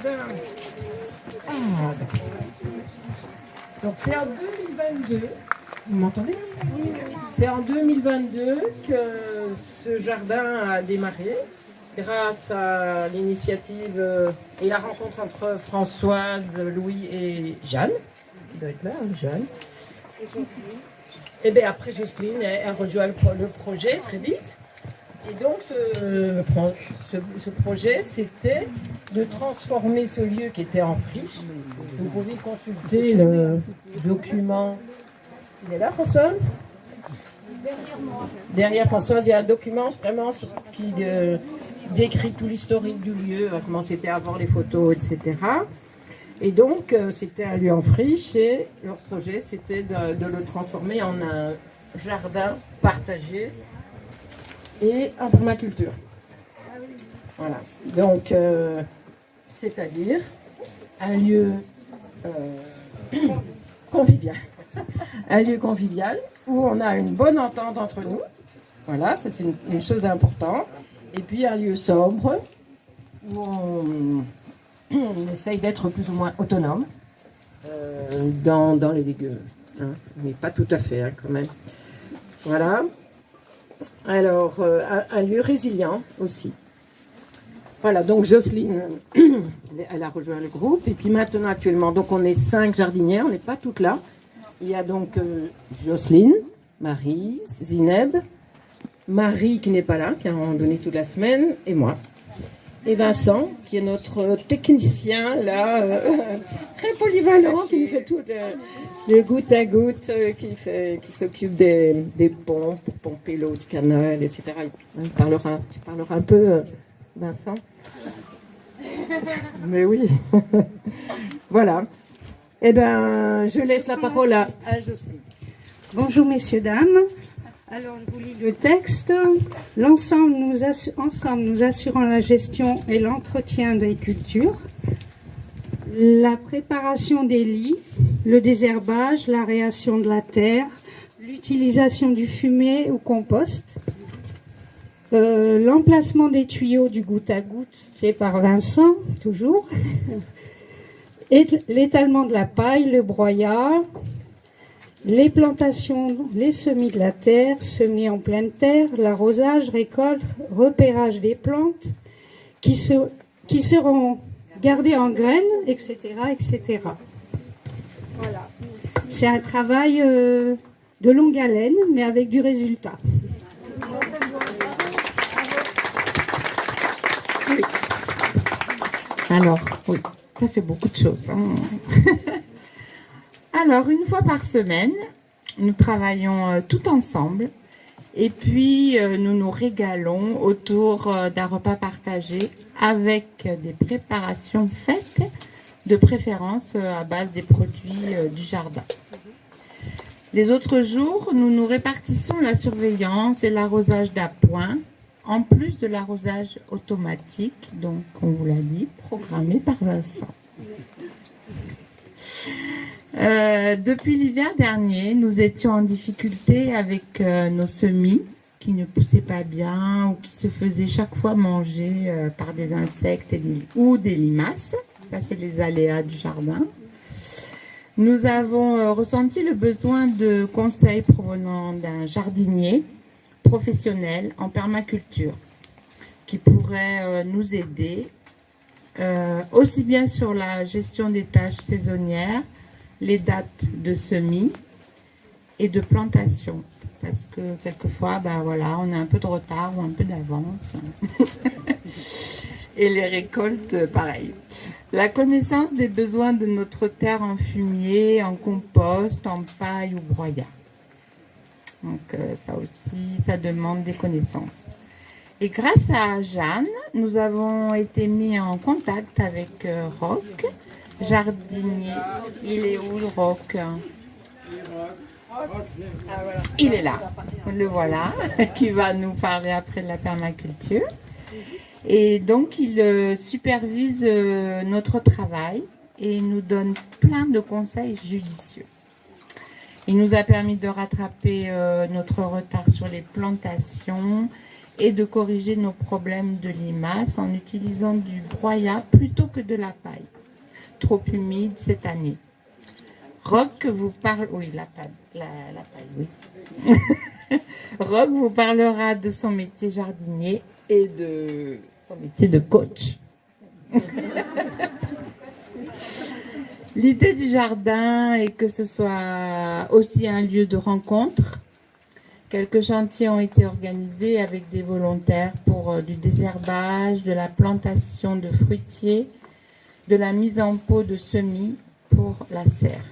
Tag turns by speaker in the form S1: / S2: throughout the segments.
S1: jardin. Ah, donc c'est en 2022. Vous m'entendez? Oui. C'est en 2022 que ce jardin a démarré grâce à l'initiative et la rencontre entre Françoise, Louis et Jeanne. Qui doit être là, hein, Jeanne. Et bien après Jocelyne, elle rejoint le projet très vite. Et donc ce projet, c'était de transformer ce lieu qui était en friche. Vous pouvez consulter le document. Il est là, Françoise? Derrière Françoise, il y a un document vraiment qui décrit tout l'historique du lieu, comment c'était avant, les photos, etc. Et donc, c'était un lieu en friche et leur projet, c'était de le transformer en un jardin partagé et en permaculture. Voilà. Donc, c'est-à-dire un lieu convivial. Un lieu convivial où on a une bonne entente entre nous. Voilà, ça c'est une chose importante. Et puis un lieu sobre où on essaye d'être plus ou moins autonome dans les légumes. Hein. Mais pas tout à fait, hein, quand même. Voilà. Alors, un lieu résilient aussi. Voilà, donc Jocelyne, elle a rejoint le groupe. Et puis maintenant, actuellement, donc on est 5 jardinières, on n'est pas toutes là. Il y a donc Jocelyne, Marie, Zineb, Marie qui n'est pas là, qui a randonné toute la semaine, et moi. Et Vincent, qui est notre technicien, là, très polyvalent, qui fait tout le goutte à goutte, qui s'occupe des pompes pour pomper l'eau du canal, etc. Tu parleras un peu, Vincent. Mais oui. Voilà. Eh bien, je laisse la parole à Jocelyne.
S2: Bonjour messieurs, dames. Alors, je vous lis le texte. Ensemble, nous assurons la gestion et l'entretien des cultures, la préparation des lits, le désherbage, l'aération de la terre, l'utilisation du fumier ou compost, l'emplacement des tuyaux du goutte à goutte fait par Vincent, toujours, et l'étalement de la paille, le broyat, les plantations, les semis de la terre, semis en pleine terre, l'arrosage, récolte, repérage des plantes qui seront gardées en graines, etc., etc. Voilà. C'est un travail de longue haleine, mais avec du résultat.
S3: Oui. Alors, oui, ça fait beaucoup de choses. Hein. Alors, une fois par semaine, nous travaillons tout ensemble et puis nous nous régalons autour d'un repas partagé avec des préparations faites, de préférence à base des produits du jardin. Les autres jours, nous nous répartissons la surveillance et l'arrosage d'appoint, en plus de l'arrosage automatique, donc on vous l'a dit, programmé par Vincent. Depuis l'hiver dernier, nous étions en difficulté avec nos semis qui ne poussaient pas bien ou qui se faisaient chaque fois manger par des insectes ou des limaces. Ça, c'est les aléas du jardin. Nous avons ressenti le besoin de conseils provenant d'un jardinier professionnel en permaculture qui pourrait nous aider aussi bien sur la gestion des tâches saisonnières, les dates de semis et de plantation. Parce que quelquefois, ben voilà, on a un peu de retard ou un peu d'avance. Et les récoltes, pareil. La connaissance des besoins de notre terre en fumier, en compost, en paille ou broyat. Donc ça aussi, ça demande des connaissances. Et grâce à Jeanne, nous avons été mis en contact avec Roch, jardinier. Il est où le Roch? Il est là, le voilà, qui va nous parler après de la permaculture. Et donc il supervise notre travail et il nous donne plein de conseils judicieux. Il nous a permis de rattraper notre retard sur les plantations et de corriger nos problèmes de limaces en utilisant du broyat plutôt que de la paille, trop humide cette année. Roch vous parle... Oui, la paille, oui. Roch vous parlera de son métier jardinier et de son métier de coach. L'idée du jardin est que ce soit aussi un lieu de rencontre. Quelques chantiers ont été organisés avec des volontaires pour du désherbage, de la plantation de fruitiers, de la mise en pot de semis pour la serre.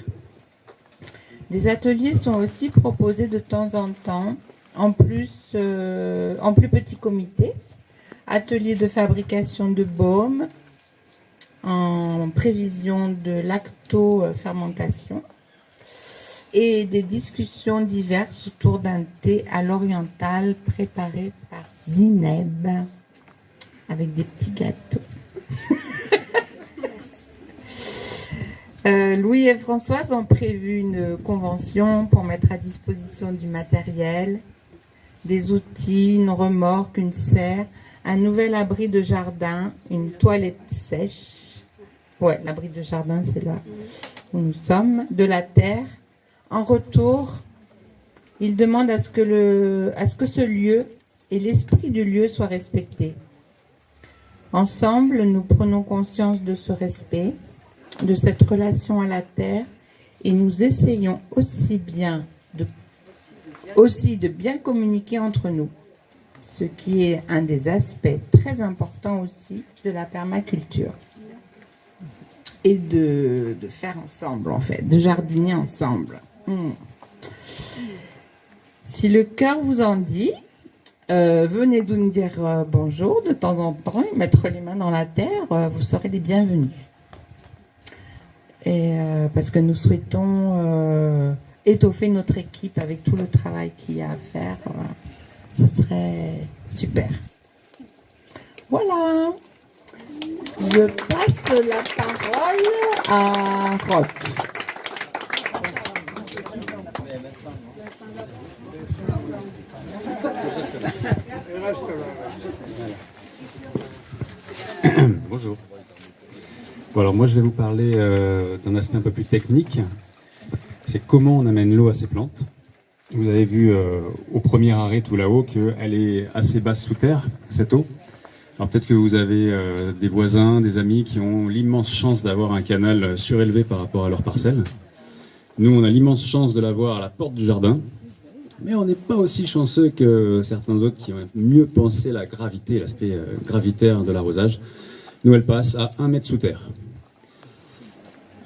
S3: Des ateliers sont aussi proposés de temps en temps, en plus petit comité. Ateliers de fabrication de baume en prévision de lactofermentation et des discussions diverses autour d'un thé à l'oriental préparé par Zineb avec des petits gâteaux. Louis et Françoise ont prévu une convention pour mettre à disposition du matériel, des outils, une remorque, une serre, un nouvel abri de jardin, une toilette sèche. Ouais, l'abri de jardin, c'est là où nous sommes, de la terre. En retour, ils demandent à ce que ce lieu et l'esprit du lieu soient respectés. Ensemble, nous prenons conscience de ce respect, de cette relation à la terre, et nous essayons aussi de bien communiquer entre nous, ce qui est un des aspects très importants aussi de la permaculture. Et de faire ensemble, en fait, de jardiner ensemble. Si le cœur vous en dit, venez nous dire bonjour de temps en temps et mettre les mains dans la terre, vous serez les bienvenus. Et parce que nous souhaitons étoffer notre équipe avec tout le travail qu'il y a à faire, ce serait super. Voilà. Je passe la parole à Roch.
S4: Bonjour. Bon, alors moi je vais vous parler d'un aspect un peu plus technique. C'est comment on amène l'eau à ces plantes. Vous avez vu au premier arrêt tout là-haut qu'elle est assez basse sous terre, cette eau. Alors peut-être que vous avez des voisins, des amis qui ont l'immense chance d'avoir un canal surélevé par rapport à leur parcelle. Nous, on a l'immense chance de l'avoir à la porte du jardin, mais on n'est pas aussi chanceux que certains autres qui ont mieux pensé la gravité, l'aspect gravitaire de l'arrosage. Nous, elle passe à 1 mètre sous terre.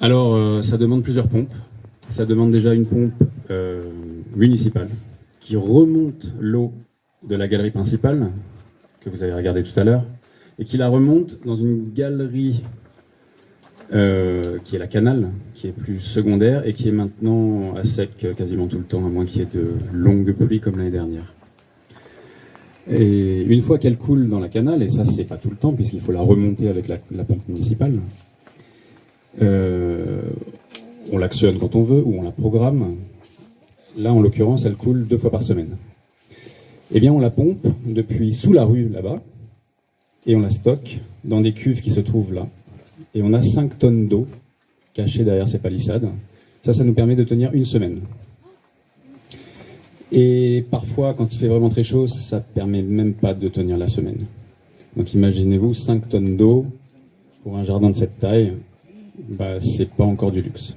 S4: Alors, ça demande plusieurs pompes. Ça demande déjà une pompe municipale qui remonte l'eau de la galerie principale, que vous avez regardé tout à l'heure, et qui la remonte dans une galerie qui est la canal, qui est plus secondaire et qui est maintenant à sec quasiment tout le temps, à moins qu'il y ait de longues pluies comme l'année dernière. Et une fois qu'elle coule dans la canal, et ça c'est pas tout le temps puisqu'il faut la remonter avec la pompe municipale, on l'actionne quand on veut ou on la programme. Là en l'occurrence elle coule 2 fois par semaine. Eh bien, on la pompe depuis sous la rue, là-bas, et on la stocke dans des cuves qui se trouvent là. Et on a 5 tonnes d'eau cachées derrière ces palissades. Ça nous permet de tenir 1 semaine. Et parfois, quand il fait vraiment très chaud, ça ne permet même pas de tenir la semaine. Donc imaginez-vous, 5 tonnes d'eau pour un jardin de cette taille, c'est pas encore du luxe.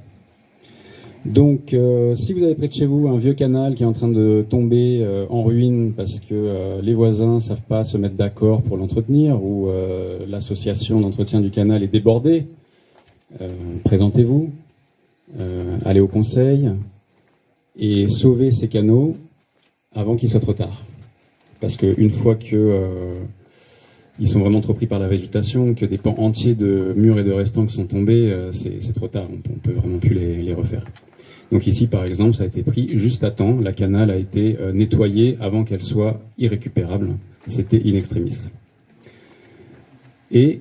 S4: Donc, si vous avez près de chez vous un vieux canal qui est en train de tomber en ruine parce que les voisins ne savent pas se mettre d'accord pour l'entretenir ou l'association d'entretien du canal est débordée, présentez-vous, allez au conseil et sauvez ces canaux avant qu'il soit trop tard. Parce qu'une fois que ils sont vraiment trop pris par la végétation, que des pans entiers de murs et de restants sont tombés, c'est trop tard, on ne peut vraiment plus les refaire. Donc ici, par exemple, ça a été pris juste à temps. La canal a été nettoyée avant qu'elle soit irrécupérable. C'était in extremis. Et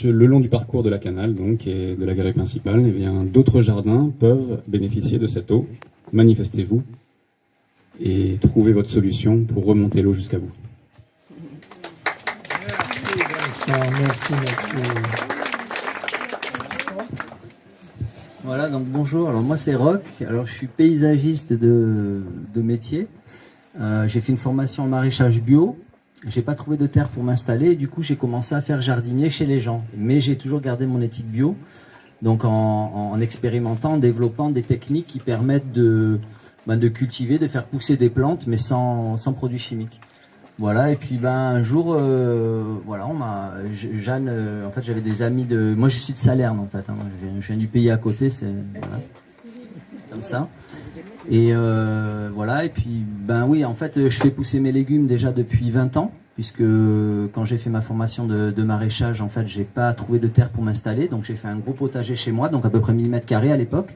S4: le long du parcours de la canal, donc, et de la galerie principale, eh bien, d'autres jardins peuvent bénéficier de cette eau. Manifestez-vous et trouvez votre solution pour remonter l'eau jusqu'à vous.
S5: Merci, merci.
S6: Voilà, donc bonjour, alors moi c'est Roch, alors je suis paysagiste de métier. J'ai fait une formation en maraîchage bio, j'ai pas trouvé de terre pour m'installer, et du coup j'ai commencé à faire jardinier chez les gens. Mais j'ai toujours gardé mon éthique bio, donc en expérimentant, en développant des techniques qui permettent de cultiver, de faire pousser des plantes, mais sans produits chimiques. Voilà, et puis un jour, voilà, Jeanne, en fait j'avais des amis moi je suis de Salerne en fait, hein, je viens du pays à côté, c'est comme ça. Et voilà, et puis oui, en fait je fais pousser mes légumes déjà depuis 20 ans, puisque quand j'ai fait ma formation de maraîchage, en fait j'ai pas trouvé de terre pour m'installer, donc j'ai fait un gros potager chez moi, donc à peu près 1000 m² à l'époque.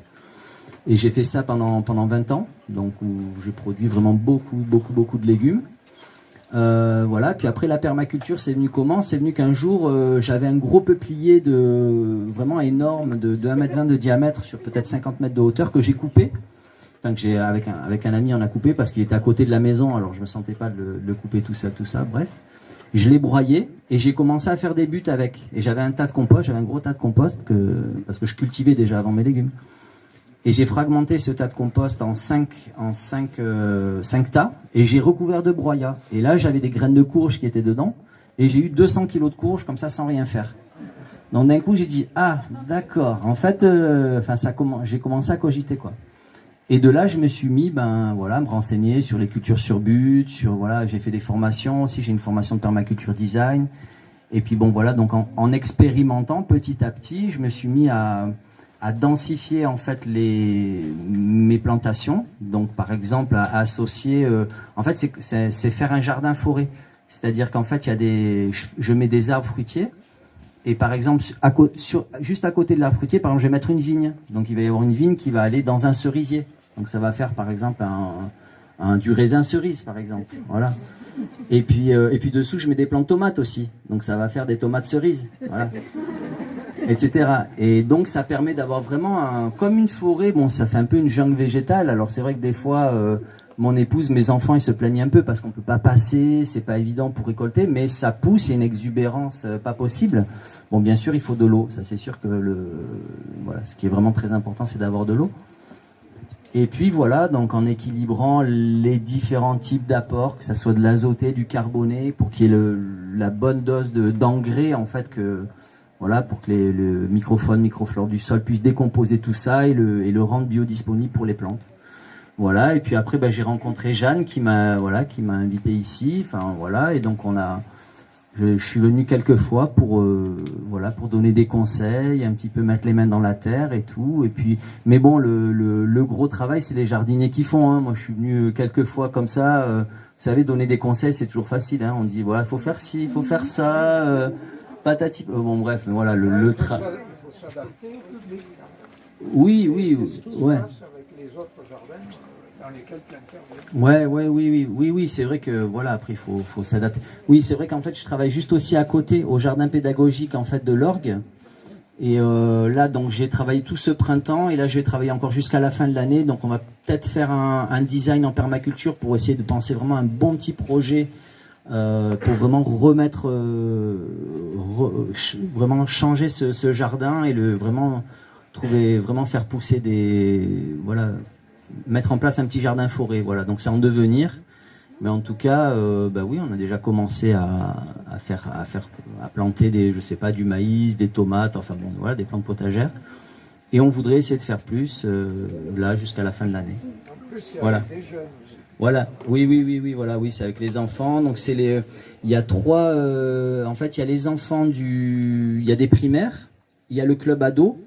S6: Et j'ai fait ça pendant 20 ans, donc où j'ai produit vraiment beaucoup de légumes. Voilà, puis après la permaculture, c'est venu comment? C'est venu qu'un jour, j'avais un gros peuplier vraiment énorme de 1,20 m de diamètre sur peut-être 50 mètres de hauteur que j'ai coupé. Enfin, que avec un ami, on a coupé parce qu'il était à côté de la maison, alors je me sentais pas de le couper tout seul, tout ça, bref. Je l'ai broyé et j'ai commencé à faire des buts avec. Et j'avais un tas de compost, j'avais un gros tas de compost parce que je cultivais déjà avant mes légumes. Et j'ai fragmenté ce tas de compost en 5 tas et j'ai recouvert de broyat. Et là, j'avais des graines de courge qui étaient dedans et j'ai eu 200 kilos de courge comme ça sans rien faire. Donc d'un coup, j'ai dit ah d'accord. En fait, j'ai commencé à cogiter quoi. Et de là, je me suis mis voilà, à me renseigner sur les cultures sur but, voilà, j'ai fait des formations aussi. J'ai une formation de permaculture design. Et puis bon voilà, donc en expérimentant petit à petit, je me suis mis à densifier en fait mes plantations. Donc par exemple à associer, en fait c'est faire un jardin forêt. C'est-à-dire qu'en fait je mets des arbres fruitiers et par exemple juste à côté de l'arbre fruitier, par exemple je vais mettre une vigne. Donc il va y avoir une vigne qui va aller dans un cerisier. Donc ça va faire par exemple du raisin cerise par exemple. Voilà. Et puis dessous je mets des plants de tomates aussi. Donc ça va faire des tomates cerises. Voilà. Etc. Et donc ça permet d'avoir vraiment comme une forêt. Bon, ça fait un peu une jungle végétale. Alors c'est vrai que des fois, mon épouse, mes enfants, ils se plaignent un peu parce qu'on peut pas passer, c'est pas évident pour récolter, mais ça pousse, il y a une exubérance pas possible. Bon, bien sûr, il faut de l'eau. Ça, c'est sûr que voilà, ce qui est vraiment très important, c'est d'avoir de l'eau. Et puis voilà, donc en équilibrant les différents types d'apports, que ça soit de l'azoté, du carboné, pour qu'il y ait la bonne dose d'engrais en fait voilà, pour que le microfaune, microflore du sol puissent décomposer tout ça et le rendre biodisponible pour les plantes. Voilà, et puis après j'ai rencontré Jeanne qui m'a invité ici, enfin voilà, et donc je suis venu quelques fois pour donner des conseils, un petit peu mettre les mains dans la terre et tout, et puis mais bon le gros travail c'est les jardiniers qui font, hein. Moi je suis venu quelques fois comme ça, vous savez, donner des conseils c'est toujours facile, hein. On dit voilà, il faut faire ci, il faut faire ça, patati, bon bref, mais voilà le travail.
S5: Il faut s'adapter au public.
S6: Oui, ouais.
S5: Avec les autres jardins dans lesquels tu interviens.
S6: Oui, c'est vrai que voilà, après il faut s'adapter. Oui, c'est vrai qu'en fait je travaille juste aussi à côté au jardin pédagogique en fait de l'Orgue. Et là donc j'ai travaillé tout ce printemps et là je vais travailler encore jusqu'à la fin de l'année. Donc on va peut-être faire un design en permaculture pour essayer de penser vraiment un bon petit projet. Pour vraiment remettre, vraiment changer ce jardin et vraiment faire pousser voilà, mettre en place un petit jardin forêt. Voilà, donc c'est en devenir, mais en tout cas, oui, on a déjà commencé à planter du maïs, des tomates, enfin bon, voilà, des plantes potagères, et on voudrait essayer de faire plus là jusqu'à la fin de l'année.
S5: En plus, c'est
S6: voilà.
S5: avec les jeunes.
S6: Voilà, oui, c'est avec les enfants. Donc il y a trois, en fait, il y a les enfants il y a des primaires, il y a le club ado,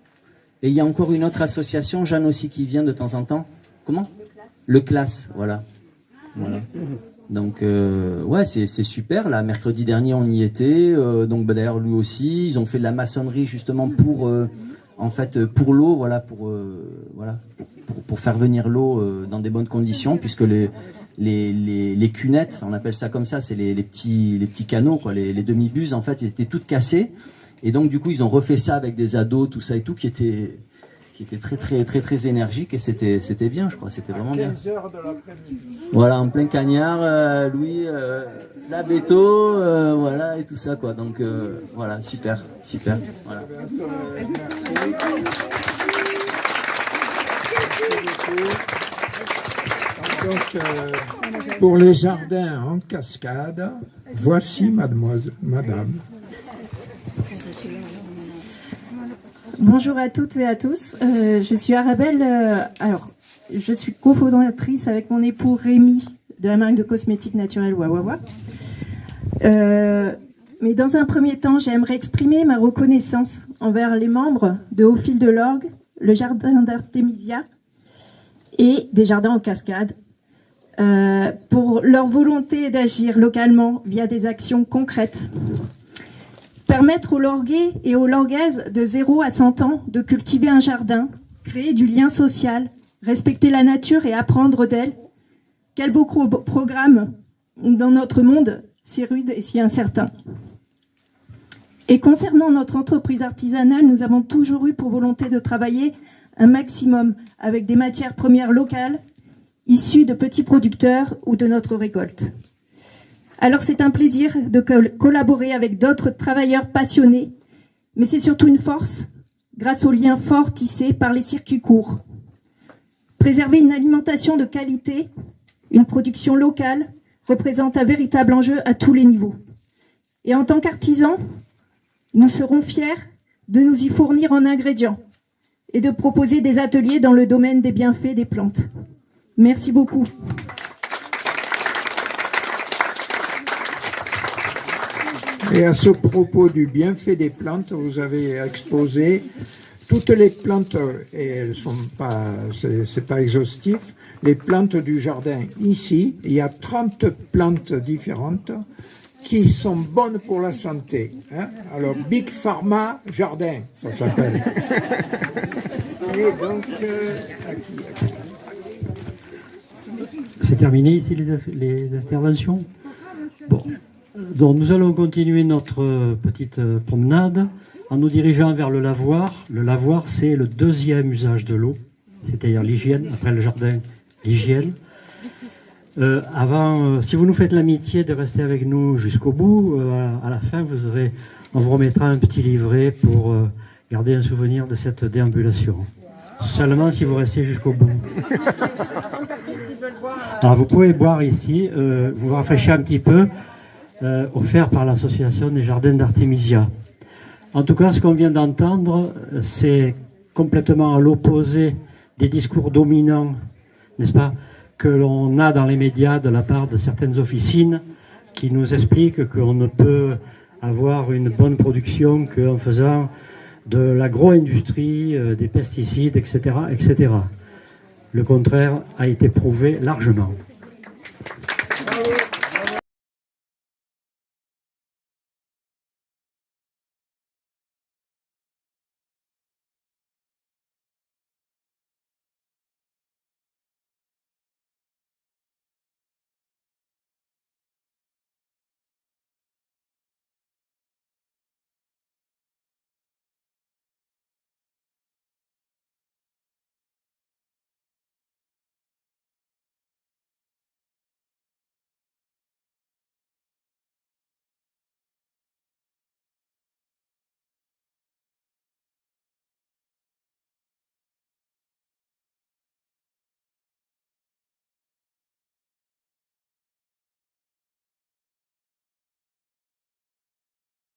S6: et il y a encore une autre association, Jeanne aussi, qui vient de temps en temps. Comment ? Le classe, voilà. Donc, ouais, c'est super. Là, mercredi dernier, on y était. Donc, d'ailleurs, lui aussi, ils ont fait de la maçonnerie justement pour l'eau, voilà, pour faire venir l'eau dans des bonnes conditions, puisque les cunettes, on appelle ça comme ça, c'est les petits canaux, quoi, les demi-buses, en fait, ils étaient toutes cassées. Et donc, du coup, ils ont refait ça avec des ados, tout ça et tout, qui qui était très énergique et c'était bien, je crois, c'était vraiment bien.
S5: 15 heures de l'après-midi.
S6: Voilà, en plein cagnard, Louis, la béto, voilà, et tout ça, quoi. Donc, voilà, super, voilà.
S5: Donc, pour les jardins en cascade, voici madame.
S7: Bonjour à toutes et à tous. Je suis Arabelle. Je suis cofondatrice avec mon époux Rémi de la marque de cosmétiques naturels Wawawa. Mais dans un premier temps, j'aimerais exprimer ma reconnaissance envers les membres de Au Fil de l'Orgue, le jardin d'Artémisia et des jardins en cascade pour leur volonté d'agir localement via des actions concrètes. Permettre aux Lorguais et aux Lorguaises de 0 à 100 ans de cultiver un jardin, créer du lien social, respecter la nature et apprendre d'elle. Quel beau programme dans notre monde si rude et si incertain. Et concernant notre entreprise artisanale, nous avons toujours eu pour volonté de travailler un maximum avec des matières premières locales, issues de petits producteurs ou de notre récolte. Alors c'est un plaisir de collaborer avec d'autres travailleurs passionnés, mais c'est surtout une force grâce aux liens forts tissés par les circuits courts. Préserver une alimentation de qualité, une production locale, représente un véritable enjeu à tous les niveaux. Et en tant qu'artisans, nous serons fiers de nous y fournir en ingrédients et de proposer des ateliers dans le domaine des bienfaits des plantes. Merci beaucoup.
S5: Et à ce propos du bienfait des plantes, vous avez exposé toutes les plantes, et elles sont pas, c'est pas exhaustif, les plantes du jardin. Ici, il y a 30 plantes différentes qui sont bonnes pour la santé. Hein. Alors, Big Pharma Jardin, ça s'appelle. Et donc,
S8: c'est terminé ici les interventions. Bon. Donc nous allons continuer notre petite promenade en nous dirigeant vers le lavoir. Le lavoir, c'est le deuxième usage de l'eau, c'est-à-dire l'hygiène, après le jardin, l'hygiène. Si vous nous faites l'amitié de rester avec nous jusqu'au bout, à la fin, on vous remettra un petit livret pour garder un souvenir de cette déambulation. Seulement si vous restez jusqu'au bout. Alors vous pouvez boire ici, vous rafraîchir un petit peu. Offert par l'association des jardins d'Artémisia. En tout cas, ce qu'on vient d'entendre, c'est complètement à l'opposé des discours dominants, n'est-ce pas, que l'on a dans les médias de la part de certaines officines qui nous expliquent qu'on ne peut avoir une bonne production qu'en faisant de l'agro-industrie, des pesticides, etc., etc. Le contraire a été prouvé largement.